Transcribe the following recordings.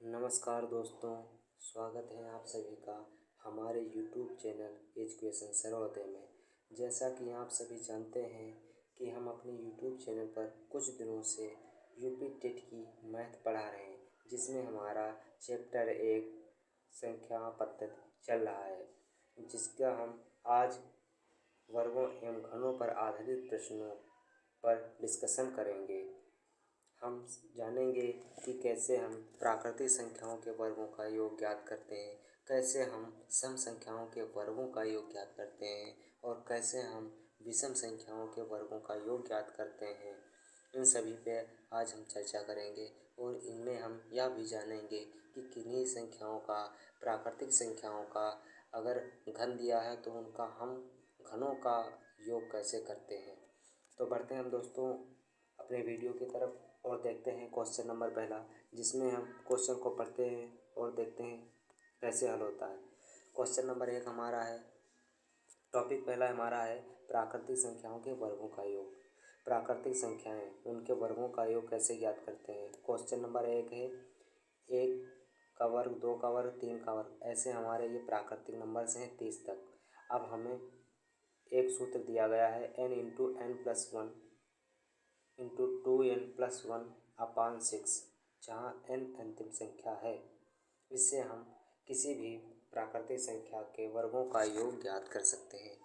नमस्कार दोस्तों, स्वागत है आप सभी का हमारे YouTube चैनल एजुकेशन सर्वोदय में। जैसा कि आप सभी जानते हैं कि हम अपने YouTube चैनल पर कुछ दिनों से यूपी टेट की मैथ पढ़ा रहे हैं, जिसमें हमारा चैप्टर 1 संख्या पद्धति चल रहा है, जिसका हम आज वर्गों एवं घनों पर आधारित प्रश्नों पर डिस्कशन करेंगे। हम जानेंगे कि कैसे हम प्राकृतिक संख्याओं के वर्गों का योग ज्ञात करते हैं, कैसे हम सम संख्याओं के वर्गों का योग ज्ञात करते हैं और कैसे हम विषम संख्याओं के वर्गों का योग ज्ञात करते हैं। इन सभी पे आज हम चर्चा करेंगे और इनमें हम यह भी जानेंगे कि किन्हीं संख्याओं का, प्राकृतिक संख्याओं का अगर घन दिया है तो उनका हम घनों का योग कैसे करते हैं। तो बढ़ते हैं हम दोस्तों अपने वीडियो की तरफ और देखते हैं क्वेश्चन नंबर पहला, जिसमें हम क्वेश्चन को पढ़ते हैं और देखते हैं कैसे हल होता है। क्वेश्चन नंबर 1 हमारा है, टॉपिक पहला हमारा है प्राकृतिक संख्याओं के वर्गों का योग। प्राकृतिक संख्याएं, उनके वर्गों का योग कैसे ज्ञात करते हैं। क्वेश्चन नंबर 1 है 1 का वर्ग, 2 का वर्ग, 3 का वर्ग, ऐसे हमारे ये प्राकृतिक नंबर्स हैं 30 तक। अब हमें एक सूत्र दिया गया है n into n plus one into 2n+1 upon 6, जहाँ n अंतिम संख्या है। इससे हम किसी भी प्राकृतिक संख्या के वर्गों का योग ज्ञात कर सकते हैं।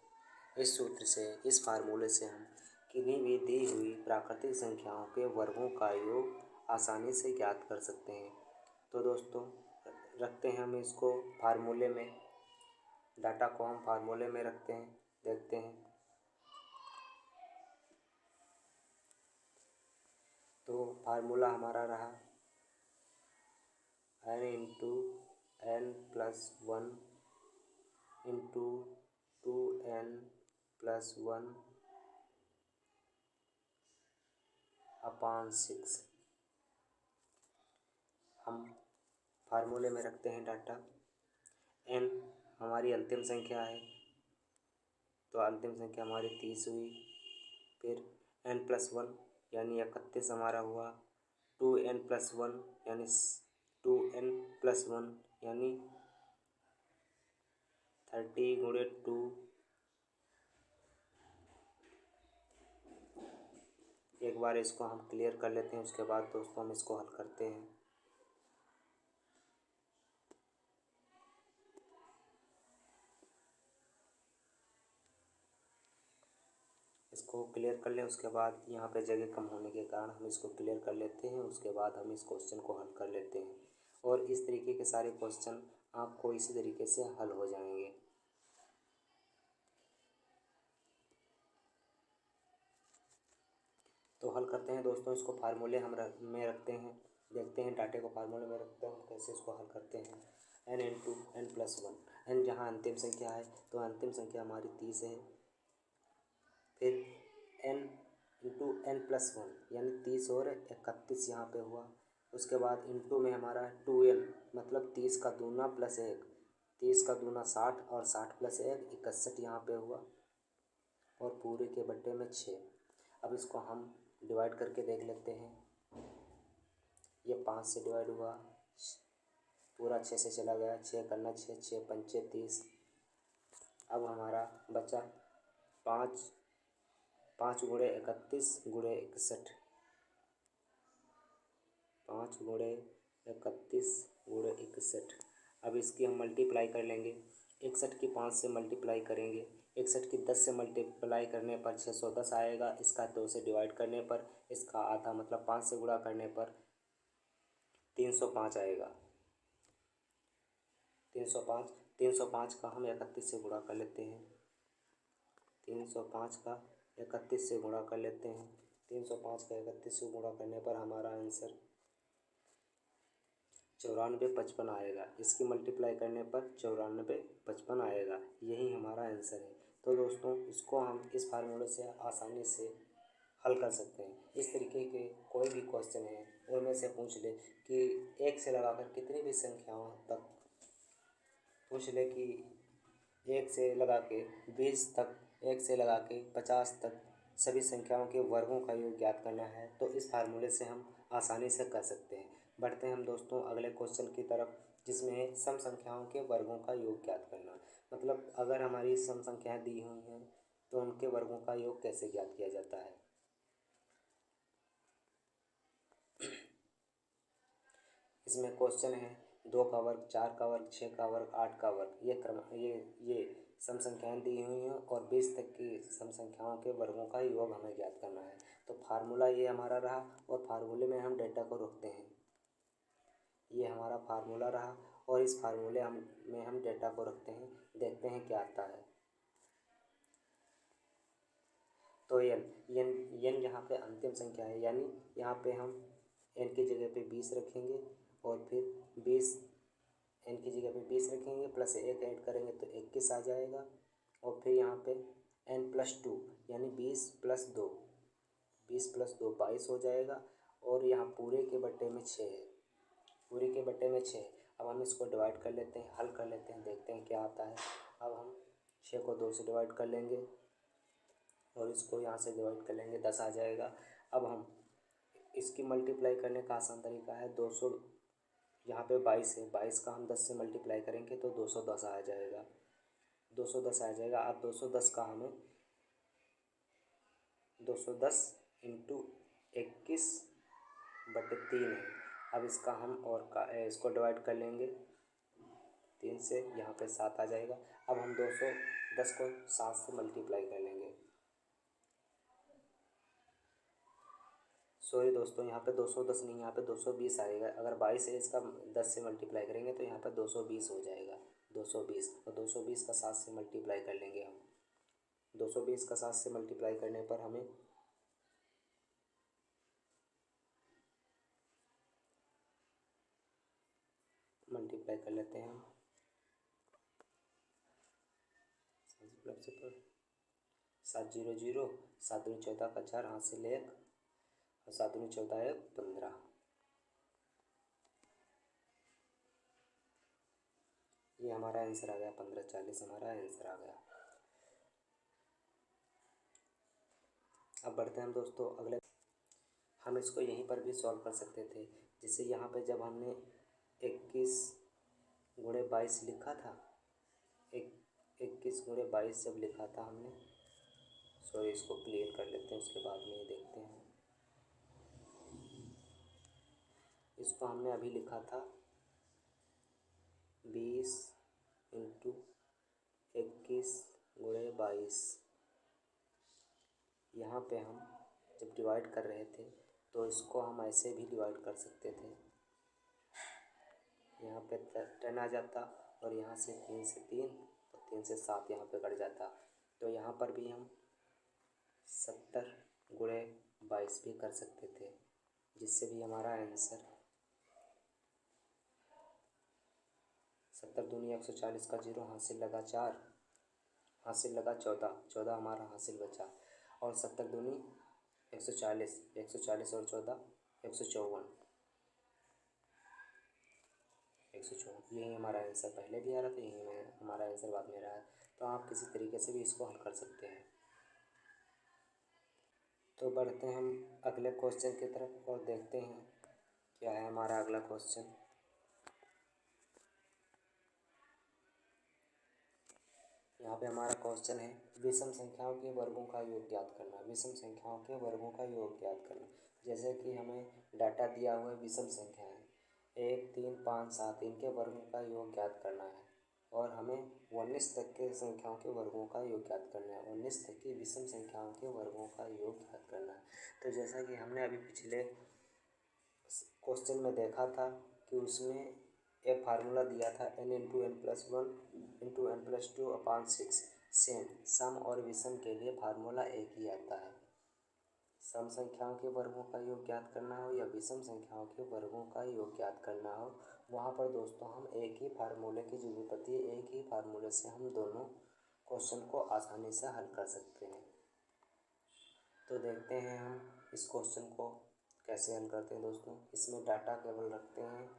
इस सूत्र से, इस फार्मूले से हम किन्हीं भी दी हुई प्राकृतिक संख्याओं के वर्गों का योग आसानी से ज्ञात कर सकते हैं। तो दोस्तों रखते हैं हम इसको फार्मूले में, डाटा को हम फार्मूले में रखते हैं, देखते हैं। तो फार्मूला हमारा रहा n into n plus one into 2n+1 upon 6। हम फार्मूले में रखते हैं डाटा। n हमारी अंतिम संख्या है, तो अंतिम संख्या हमारी 30 हुई। फिर n+1 यानी 31 हमारा हुआ। 2n+1 यानी 2n+1 यानी 30 × 2। एक बार इसको हम क्लियर कर लेते हैं, उसके बाद दोस्तों हम इसको हल करते हैं। इसको क्लियर कर लें, उसके बाद यहाँ पे जगह कम होने के कारण हम इसको क्लियर कर लेते हैं। उसके बाद हम इस क्वेश्चन को हल कर लेते हैं और इस तरीके के सारे क्वेश्चन आपको इसी तरीके से हल हो जाएंगे। तो हल करते हैं दोस्तों, इसको फार्मूले में रखते हैं, देखते हैं डाटे को फार्मूले में रखते हैं कैसे इसको हल करते हैं। n इंटू n+1, n जहाँ अंतिम संख्या है तो अंतिम संख्या हमारी 30 है। फिर n इंटू n+1 यानी 30 और 31 यहाँ पे हुआ। उसके बाद इंटू में हमारा 2n मतलब 30 का दूना प्लस 1, 30 का दूना 60 और 60 + 1 61 यहाँ पे हुआ और पूरे के बट्टे में 6। अब इसको हम डिवाइड करके देख लेते हैं। ये 5 से डिवाइड हुआ, पूरा 6 से चला गया, 6 करना 6, 6 पंचे 30। अब हमारा बचा 5 × 31 × 61, 5 × 31 × 61। अब इसकी हम मल्टीप्लाई कर लेंगे। 61 की 5 से मल्टीप्लाई करेंगे, 61 की 10 से मल्टीप्लाई करने पर 610 आएगा। इसका 2 से डिवाइड करने पर इसका आधा मतलब 5 से गुणा करने पर 305 आएगा। 305 का हम 31 से गुणा कर लेते हैं। 305 का 31 से गुणा कर लेते हैं। 305 का 31 से गुणा करने पर हमारा आंसर 9455 आएगा। इसकी मल्टीप्लाई करने पर 9455 आएगा। यही हमारा आंसर है। तो दोस्तों इसको हम इस फार्मूले से आसानी से हल कर सकते हैं। इस तरीके के कोई भी क्वेश्चन है उनमें से पूछ ले कि 1 से लगाकर कितनी भी संख्याओं तक पूछ ले, कि 1 से लगा के 20 तक, 1 से लगा के 50 तक सभी संख्याओं के वर्गों का योग ज्ञात करना है, तो इस फार्मूले से हम आसानी से कर सकते हैं। बढ़ते हैं हम दोस्तों अगले क्वेश्चन की तरफ, जिसमें है सम संख्याओं के वर्गों का योग ज्ञात करना। मतलब अगर हमारी सम संख्याएं दी हुई हैं तो उनके वर्गों का योग कैसे ज्ञात किया जाता है। इसमें क्वेश्चन है 2 का वर्ग, 4 का वर्ग, 6 का वर्ग, 8 का वर्ग, ये सम संख्याएं दी हुई हैं और 20 तक की सम संख्याओं के वर्गों का योग हमें ज्ञात करना है। तो फार्मूला ये हमारा रहा और फार्मूले में हम डेटा को रखते हैं। ये हमारा फार्मूला रहा और इस फार्मूले में हम डेटा को रखते हैं, देखते हैं क्या आता है। तो एन यहाँ पे अंतिम संख्या है, यानी यहाँ पे हम एन की जगह पे 20 रखेंगे और फिर 20 एन की जगह पे 20 रखेंगे, प्लस एक ऐड करेंगे तो 21 आ जाएगा। और फिर यहाँ पे n+2 यानी 20+2, 20+2 22 हो जाएगा। और यहाँ पूरे के बट्टे में 6 है, पूरे के बट्टे में 6। अब हम इसको डिवाइड कर लेते हैं, हल कर लेते हैं, देखते हैं क्या आता है। अब हम 6 को 2 से डिवाइड कर लेंगे और इसको यहाँ से डिवाइड कर लेंगे, 10 आ जाएगा। अब हम इसकी मल्टीप्लाई करने का आसान तरीका है, 200 यहाँ पे 22 है, 22 का हम 10 से मल्टीप्लाई करेंगे तो 210 आ जाएगा, 210 आ जाएगा। अब 210 का हमें 210 इंटू 21/3 है। अब इसका हम इसको डिवाइड कर लेंगे 3 से, यहाँ पे 7 आ जाएगा। अब हम 210 को 7 से मल्टीप्लाई कर लेंगे। सॉरी दोस्तों, यहाँ पे 210 नहीं, यहाँ पे 220 आएगा। अगर 22 है इसका 10 से मल्टीप्लाई करेंगे तो यहाँ पे 220 हो जाएगा, 220। और 220 का 7 से मल्टीप्लाई कर लेंगे हम। 220 का 7 से मल्टीप्लाई करने पर हमें मल्टीप्लाई कर लेते हैं हम 7 0 0, 7 दूनी 14 का 4, हासिल 1 और 7 दूनी 14 1 15। ये हमारा आंसर आ गया, 1540 हमारा आंसर आ गया। अब बढ़ते हैं हम दोस्तों अगले। हम इसको यहीं पर भी सॉल्व कर सकते थे, जैसे यहाँ पे जब हमने 21 × 22 लिखा था, 21 × 22 जब लिखा था हमने, सॉरी इसको क्लियर कर लेते हैं, उसके बाद में ये देखते हैं। इसको हमने अभी लिखा था 20 × 21 × 22। यहाँ पे हम जब डिवाइड कर रहे थे तो इसको हम ऐसे भी डिवाइड कर सकते थे, यहाँ पे 10 आ जाता और यहाँ से 3 से 3 और 3 से 7 यहाँ पे कट जाता। तो यहाँ पर भी हम 70 × 22 भी कर सकते थे, जिससे भी हमारा आंसर 70 दूनी 140 का 0, हासिल लगा 4, हासिल लगा 14, 14 हमारा हासिल बचा। और 70 दूनी 140, 140 और 14 154, 154। यही हमारा आंसर पहले भी आ रहा था, यही हमारा आंसर बाद में रहा है। तो आप किसी तरीके से भी इसको हल कर सकते हैं। तो बढ़ते हैं हम अगले क्वेश्चन की तरफ और देखते हैं क्या है हमारा अगला क्वेश्चन। यहाँ पे हमारा क्वेश्चन है विषम संख्याओं के वर्गों का योग ज्ञात करना। विषम संख्याओं के वर्गों का योग ज्ञात करना, जैसे कि हमें डाटा दिया हुआ है विषम संख्याएं 1 3 5 7, इनके वर्गों का योग ज्ञात करना है। और हमें 19 तक के संख्याओं के वर्गों का योग ज्ञात करना है, 19 तक की विषम संख्याओं के वर्गों का योग ज्ञात करना है। तो जैसा कि हमने अभी पिछले क्वेश्चन में देखा था कि उसमें एक फार्मूला दिया था n × n+1 × n+2/6। सेम सम और विषम के लिए फार्मूला एक ही आता है। सम संख्याओं के वर्गों का योग ज्ञात करना हो या विषम संख्याओं के वर्गों का योग ज्ञात करना हो, वहाँ पर दोस्तों हम एक ही फार्मूले की जरूरत पड़ती है। एक ही फार्मूले से हम दोनों क्वेश्चन को आसानी से हल कर सकते हैं। तो देखते हैं हम इस क्वेश्चन को कैसे हल करते हैं दोस्तों। इसमें डाटा केवल रखते हैं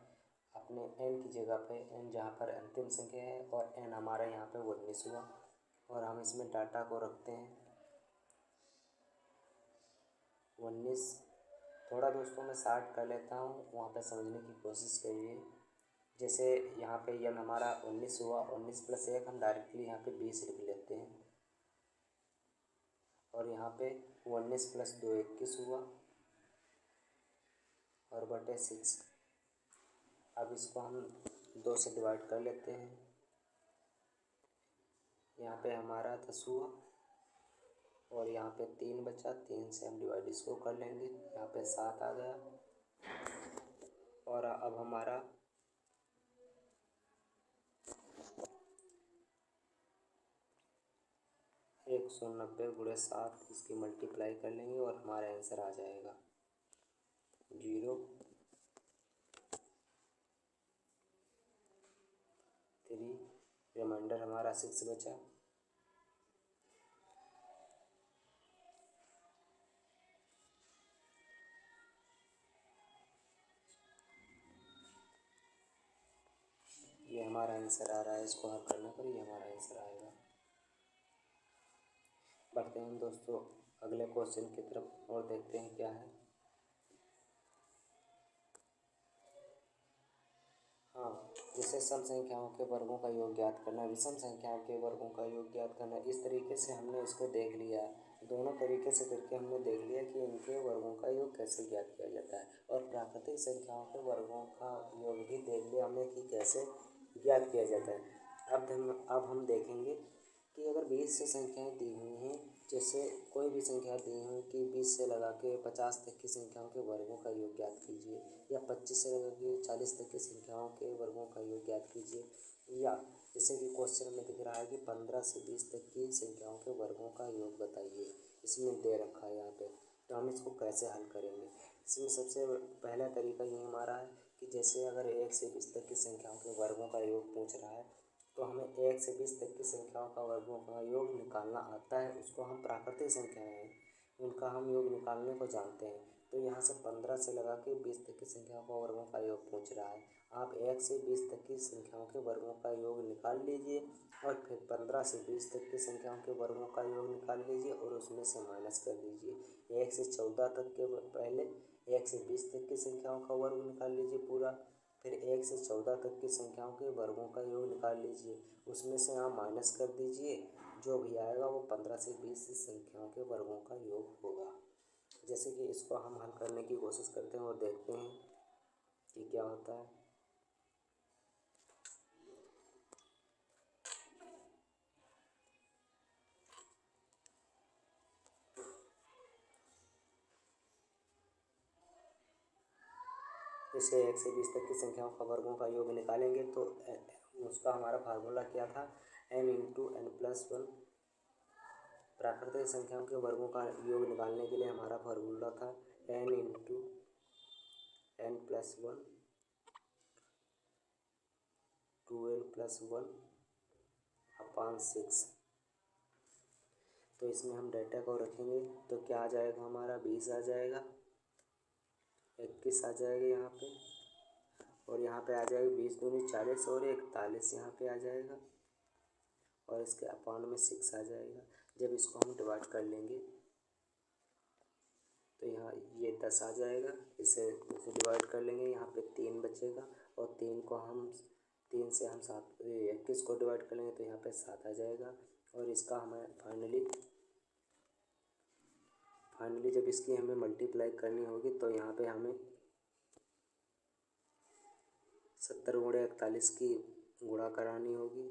अपने n की जगह पे, n जहाँ पर अंतिम संख्या है और n हमारा यहाँ पे 19 हुआ, और हम इसमें डाटा को रखते हैं 19। थोड़ा दोस्तों मैं शार्ट कर लेता हूँ, वहाँ पे समझने की कोशिश करिए। जैसे यहाँ पे यह हमारा 19 हुआ, 19 प्लस 1 हम डायरेक्टली यहाँ पे 20 लिख लेते हैं। और यहाँ पे 19 प्लस 2 21 हुआ और बटे 6। अब इसको हम 2 से डिवाइड कर लेते हैं। यहाँ पे हमारा 10 हुआ और यहाँ पे 3 बचा, 3 से हम डिवाइड इसको कर लेंगे, यहाँ पे 7 आ गया। और अब हमारा 190 गुणे 7 इसकी मल्टीप्लाई कर लेंगे और हमारा आंसर आ जाएगा 0 3। रिमाइंडर हमारा 6 बचा। ये हमारा आंसर आ रहा है, इसको हल करने पर ये हमारा आंसर आएगा। बढ़ते हैं दोस्तों अगले क्वेश्चन की तरफ और देखते हैं क्या है। हाँ, जैसे सम संख्याओं के वर्गों का योग ज्ञात करना, विषम संख्याओं के वर्गों का योग ज्ञात करना, इस तरीके से हमने इसको देख लिया। दोनों तरीके से करके हमने देख लिया कि इनके वर्गों का योग कैसे ज्ञात किया जाता है। और प्राकृतिक संख्याओं के वर्गों का योग भी देख लिया हमने कि कैसे ज्ञात किया जाता है। अब हम देखेंगे कि अगर 20 से संख्याएं दी हुई हैं, जैसे कोई भी संख्या दी हुई कि 20 से लगा के 50 तक की संख्याओं के वर्गों का योग ज्ञात कीजिए, या 25 से लगा के 40 तक की संख्याओं के वर्गों का योग ज्ञात कीजिए, या जैसे कि क्वेश्चन में दिख रहा है कि 15 से 20 तक की संख्याओं के वर्गों का योग बताइए, इसमें दे रखा है यहाँ पे। तो हम इसको कैसे हल करेंगे? इसमें सबसे पहला तरीका ये हमारा है कि जैसे अगर 1 से 20 तक की संख्याओं के वर्गों का योग पूछ रहा है, तो हमें 1 से 20 तक की संख्याओं का वर्गों का योग निकालना आता है। उसको हम प्राकृतिक संख्याएं हैं, उनका हम योग निकालने को जानते हैं। तो यहाँ से 15 से लगा के 20 तक की संख्याओं का वर्गों का योग पूछ रहा है। आप 1 से 20 तक की संख्याओं के वर्गों का योग निकाल लीजिए और फिर 15 से 20 तक की संख्याओं के वर्गों का योग निकाल लीजिए और उसमें से माइनस कर दीजिए। 1 से 14 तक के पहले 1 से 20 तक की संख्याओं का वर्ग निकाल लीजिए पूरा, फिर 1 से 14 तक की संख्याओं के वर्गों का योग निकाल लीजिए, उसमें से आप माइनस कर दीजिए, जो भी आएगा वो 15 से 20 संख्याओं के वर्गों का योग होगा। जैसे कि इसको हम हल करने की कोशिश करते हैं और देखते हैं कि क्या होता है। जैसे 1 से 20 तक की संख्याओं का वर्गों का योग निकालेंगे तो उसका हमारा फार्मूला क्या था, n इंटू एन प्लस 1। प्राकृतिक संख्याओं के वर्गों का योग निकालने के लिए हमारा फार्मूला था n into n plus 1 2n plus 1 upon 6। तो इसमें हम डेटा को रखेंगे तो क्या आ जाएगा, हमारा 20 आ जाएगा, 21 आ जाएगा यहाँ पे, और यहाँ पे आ जाएगा 20 दूनी 40 और 41 यहाँ पे आ जाएगा, और इसके अपॉन में 6 आ जाएगा। जब इसको हम डिवाइड कर लेंगे तो यहाँ ये 10 आ जाएगा, इसे डिवाइड कर लेंगे, यहाँ पे 3 बचेगा, और 3 से हम 21 को डिवाइड कर लेंगे तो यहाँ पे 7 आ जाएगा। और इसका हमें फाइनली जब इसकी हमें मल्टीप्लाई करनी होगी तो यहाँ पे हमें 70 गुणे 41 की गुणा करानी होगी।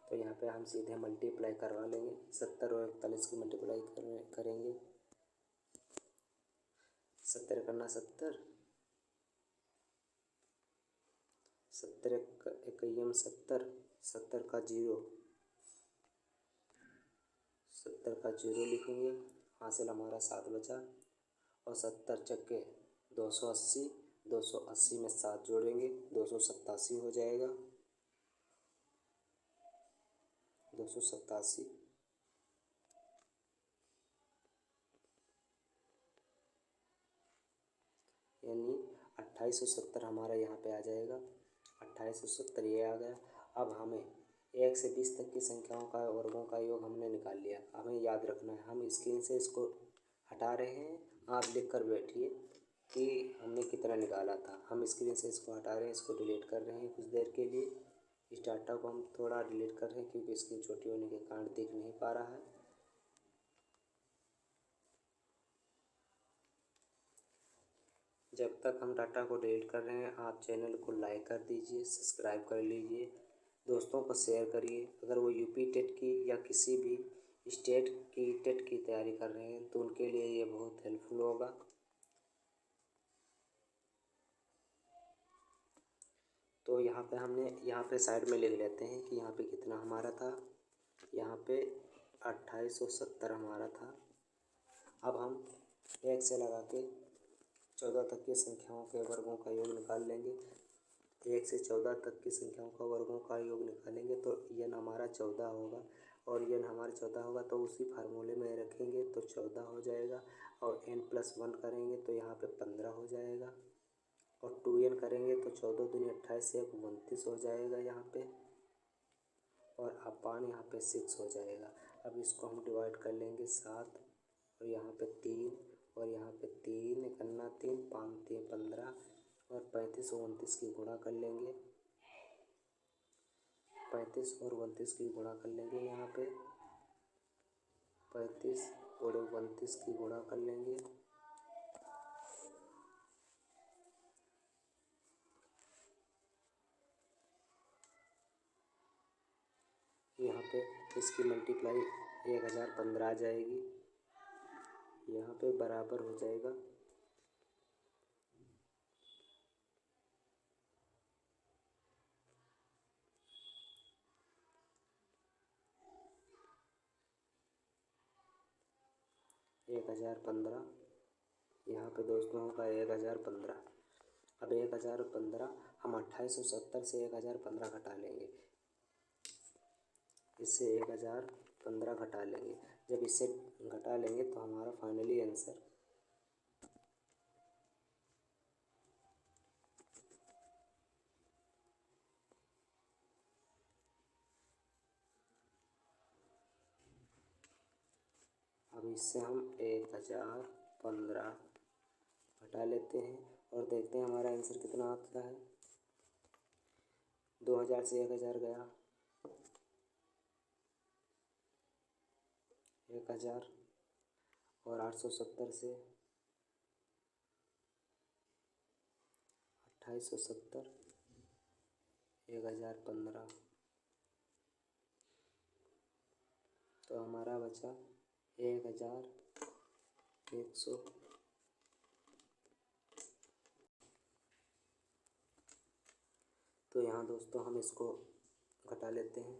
तो यहाँ पे हम सीधे मल्टीप्लाई करवा लेंगे, 70 और 41 की मल्टीप्लाई करेंगे। 70 करना 70, 70 इक्कीम 70, 70 का 0 लिखेंगे, हासिल हमारा 7 बचा, और 70 चक्के 280, 280 में 7 जोड़ेंगे 287 हो जाएगा, 287। यानी 2870 हमारा यहाँ पे आ जाएगा, 2870 ये आ गया। अब हमें 1 से 20 तक की संख्याओं का वर्गों का योग हमने निकाल लिया। हमें याद रखना है, हम स्क्रीन से इसको हटा रहे हैं, आप लिख कर बैठिए कि हमने कितना निकाला था। हम स्क्रीन से इसको हटा रहे हैं, इसको डिलीट कर रहे हैं कुछ देर के लिए। इस डाटा को हम थोड़ा डिलीट कर रहे हैं क्योंकि स्क्रीन छोटी होने के कारण दिख नहीं पा रहा है। जब तक हम डाटा को डिलीट कर रहे हैं, आप चैनल को लाइक कर दीजिए, सब्सक्राइब कर लीजिए, दोस्तों को शेयर करिए। अगर वो यूपी टेट की या किसी भी स्टेट की टेट की तैयारी कर रहे हैं तो उनके लिए ये बहुत हेल्पफुल होगा। तो यहाँ पे साइड में लिख लेते हैं कि यहाँ पे कितना हमारा था। यहाँ पे 2870 हमारा था। अब हम 1 से लगा के 14 तक की संख्याओं के वर्गों का योग निकाल लेंगे। 1 से 14 तक की संख्याओं का वर्गों का योग निकालेंगे तो यन हमारा 14 होगा, और यन हमारा 14 होगा तो उसी फार्मूले में रखेंगे तो 14 हो जाएगा। और n+1 करेंगे तो यहाँ पे 15 हो जाएगा, और 2n करेंगे तो 14 दूनी 28 से 29 हो जाएगा यहाँ पे, और अपान यहाँ पे 6 हो जाएगा। अब इसको हम डिवाइड कर लेंगे 7, और यहाँ पे 3, और यहाँ पे 3 इकन्ना 3, 5 3 15, और 35 और 29 की गुणा कर लेंगे। 35 और 29 की गुणा कर लेंगे यहाँ पे 35 और 29 की गुणा कर लेंगे। यहाँ पे इसकी मल्टीप्लाई 1015 आ जाएगी। यहाँ पे बराबर हो जाएगा 1015। यहाँ पे दोस्तों होगा 1015। अब 1015 हम 2870 से 1015 घटा लेंगे, इससे 1015 घटा लेंगे। जब इससे घटा लेंगे तो हमारा फाइनली आंसर अब इससे हम 1015 घटा लेते हैं और देखते हैं हमारा आंसर कितना आता है। 2000 से 1000 गया, 1000, और 870 से 2870, 1015, तो हमारा बचा 1100। तो यहाँ दोस्तों हम इसको घटा लेते हैं।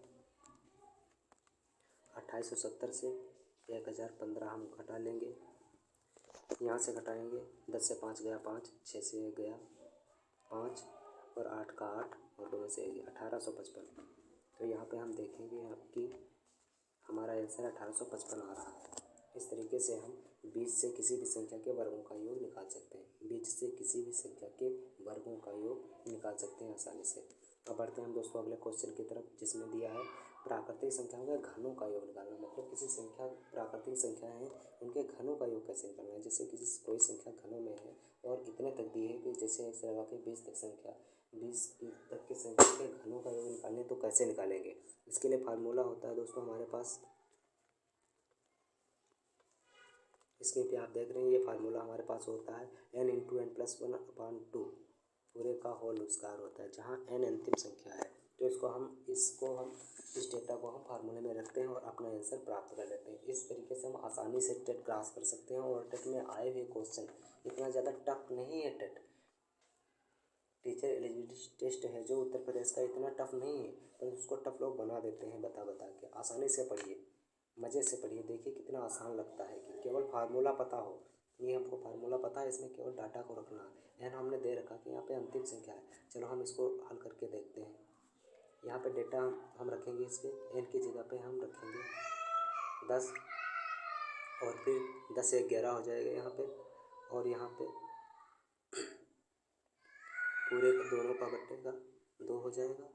2870 से 1015 हम घटा लेंगे। यहाँ से घटाएंगे, 10 से 5 गया 5, 6 से 1 गया 5, और 8 का 8, और 2 से 1 गया 1855। तो यहाँ पे हम देखेंगे आपकी हमारा आंसर 1855 आ रहा है। इस तरीके से हम 20 से किसी भी संख्या के वर्गों का योग निकाल सकते हैं। 20 से किसी भी संख्या के वर्गों का योग निकाल सकते हैं आसानी से। अब बढ़ते हैं हम दोस्तों अगले क्वेश्चन की तरफ, जिसमें दिया है प्राकृतिक संख्याओं के घनों का योग निकालना। मतलब किसी संख्या प्राकृतिक संख्या है उनके घनों का योग कैसे निकालना है। जैसे कोई संख्या घनों में है और इतने तक दी है कि जैसे 1 से लगा के 20 तक संख्या, 20 तक की संख्या के घनों का योग निकालने तो कैसे निकालेंगे। इसके लिए फार्मूला होता है दोस्तों हमारे पास, इसके पे आप देख रहे हैं ये फार्मूला हमारे पास होता है n×n+1/2 पूरे का होल स्क्वायर होता है, जहाँ n अंतिम संख्या है। तो इसको हम इस डेटा को हम फार्मूले में रखते हैं और अपना आंसर प्राप्त कर लेते हैं। इस तरीके से हम आसानी से टेट क्रॉस कर सकते हैं। और टेट में आए हुए क्वेश्चन इतना ज़्यादा टफ नहीं है। टेट टीचर एलिजिबिलिटी टेस्ट है जो उत्तर प्रदेश का, इतना टफ नहीं है, पर उसको टफ लोग बना देते हैं बता बता के। आसानी से पढ़िए, मज़े से पढ़िए, देखिए कितना आसान लगता है कि केवल फार्मूला पता हो। ये हमको फार्मूला पता है, इसमें केवल डाटा को रखना है। एन हमने दे रखा कि यहाँ पे अंतिम संख्या है। चलो हम इसको हल करके देखते हैं। यहाँ पे डेटा हम रखेंगे, इसके एन की जगह पे हम रखेंगे 10, और फिर 10 से 11 हो जाएगा यहाँ पे, और यहाँ पे पूरे दोनों का बटेगा 2 हो जाएगा,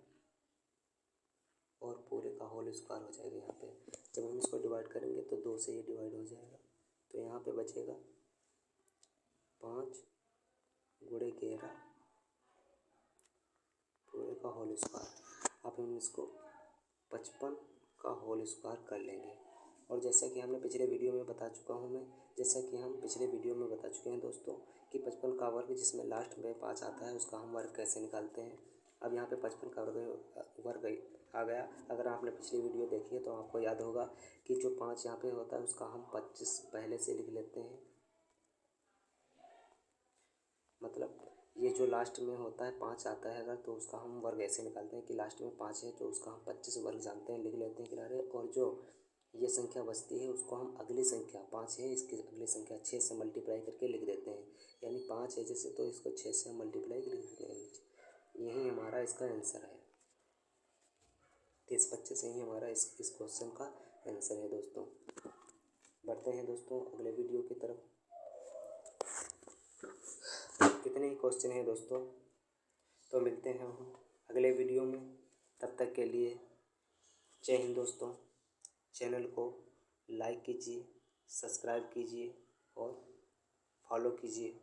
और पूरे का होल स्क्वायर हो जाएगा यहाँ पे। जब हम इसको डिवाइड करेंगे तो 2 से ये डिवाइड हो जाएगा, तो यहाँ पे बचेगा 5 गुणे 11 पूरे का होल स्क्वायर। अब हम इसको 55 का होल स्क्वायर कर लेंगे। और जैसा कि हमने पिछले वीडियो में बता चुका हूँ मैं, जैसा कि हम पिछले वीडियो में बता चुके हैं दोस्तों कि 55 का वर्ग जिसमें लास्ट में 5 आता है उसका हम वर्ग कैसे निकालते हैं। अब यहाँ पे 55 का वर्ग आ गया। अगर आपने पिछली वीडियो देखी है तो आपको याद होगा कि जो 5 यहाँ पे होता है उसका हम 25 पहले से लिख लेते हैं। मतलब ये जो लास्ट में होता है 5 आता है अगर, तो उसका हम वर्ग ऐसे निकालते हैं कि लास्ट में 5 है तो उसका हम 25 वर्ग जानते हैं, लिख लेते हैं किनारे। और जो ये संख्या बचती है उसको हम अगली संख्या 5 है इसकी अगली संख्या 6 से मल्टीप्लाई करके लिख देते हैं। यानी 5 है जैसे तो इसको 6 से हम मल्टीप्लाई लिख देते हैं। यही हमारा इसका आंसर है। 30-25 यही हमारा इस क्वेश्चन का आंसर है दोस्तों। बढ़ते हैं दोस्तों अगले वीडियो की तरफ। कितने ही क्वेश्चन हैं दोस्तों, तो मिलते हैं हम अगले वीडियो में। तब तक के लिए जय हिंद दोस्तों। चैनल को लाइक कीजिए, सब्सक्राइब कीजिए और फॉलो कीजिए।